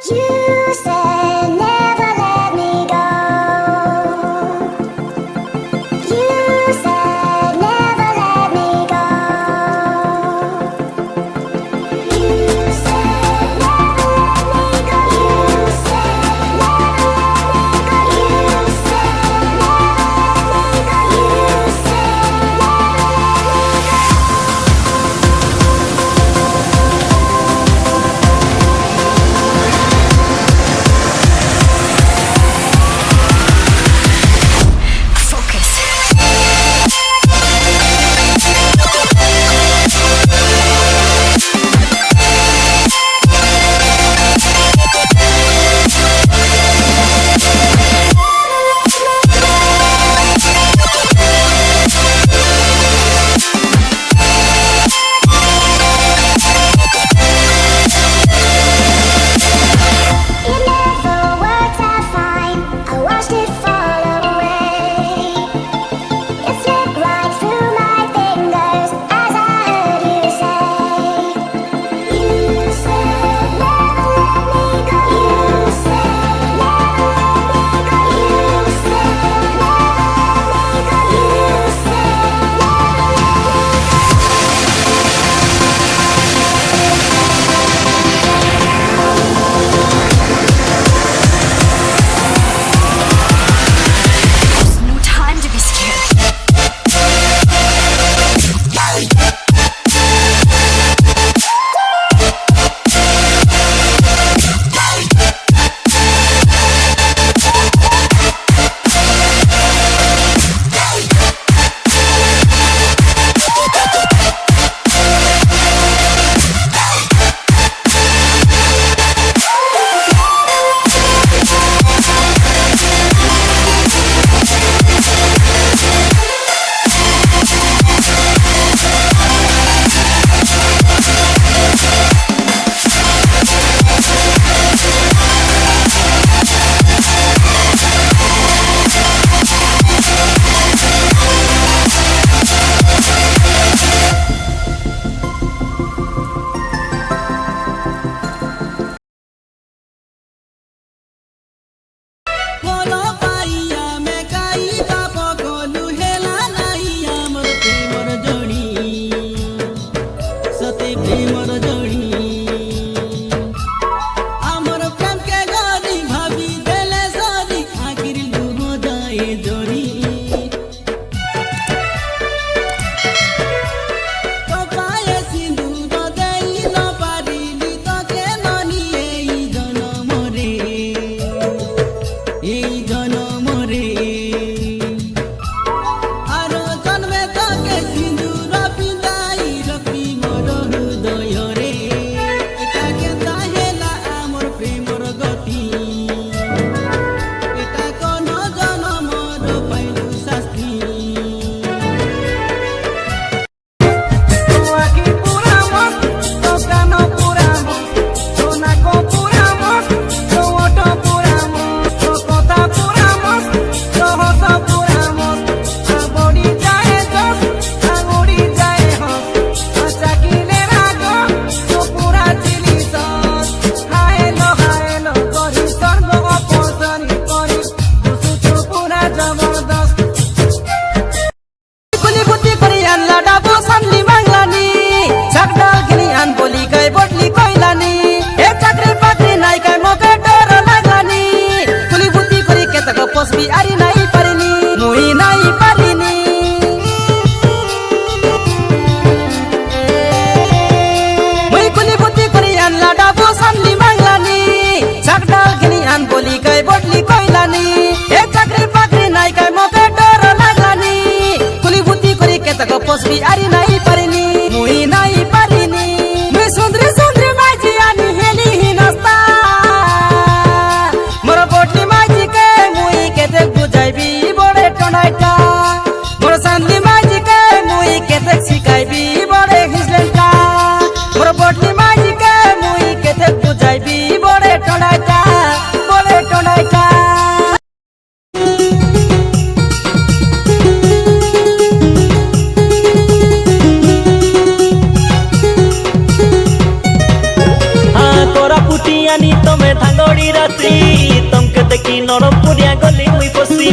You said never let me go. You said never let me go. You said never let me go. You said never let me go. You said never let me go. You said छुटी आनी तमे धांगड़ी रात्रि तमके देखी नरम पुरिया गली मुई फसी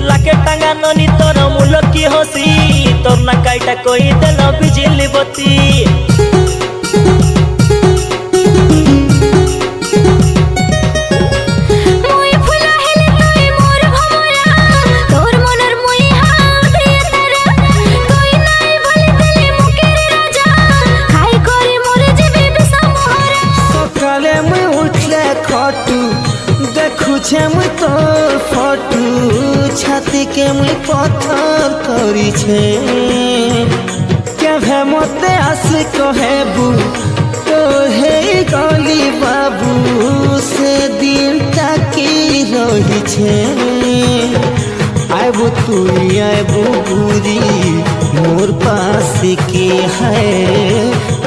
लाके टांगा ननी तोर मूल की हसी तोर ना काईटा कोई देल बिजली बत्ती देखुछे मुई तोर फटू छाती के मुई पत्थर करी छे केभे मते आस कहेबू तो हे गली बाबू से दिन ताकी रही छे आबू तू आबू बुरी मोर पास के है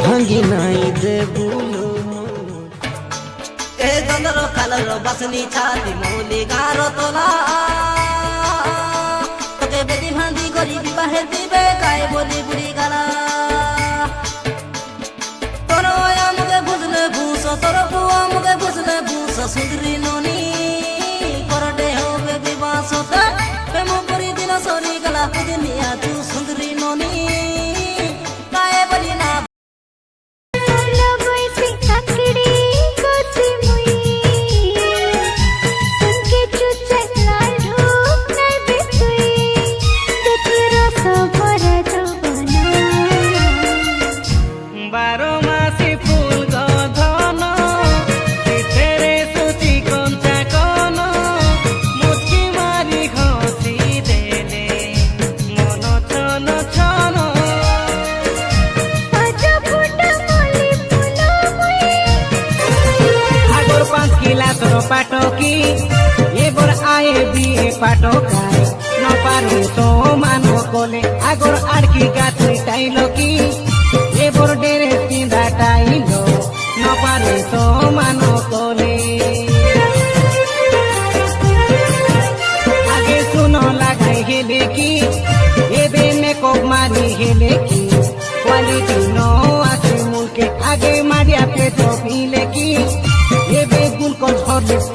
भांगी नाई देबू चंद्र कालर बसनी छाती मौली गारो तोला তোকে বেদি ভান্দি করি বিবাহের দিবে গায়ে বলি বুড়ি গালা তোর আমাকে বুঝলে ভূষ তোর বুয়া আমাকে বুঝলে ভূষ সুন্দরী ননি করডে হবে বিবাস প্রেম করি দিন সরি গলা দুনিয়া তু সুন্দরী ননি গায়ে বলি না পাটকি এবার আয়ে বিয়ে পাটকায় নপারে তো মানো কলে আগর আড়কি গাছে টাইল কি এবার ডেরে পিঁধা টাইল নপারে তো মানো কলে আগে শুনো লাগাই হেলে কি এবে মেকপ মারি হেলে কি কোয়ালিটি নো আছে মুলকে আগে মারিয়া পেট পিলে কি এবে গুল কল হরলিক্স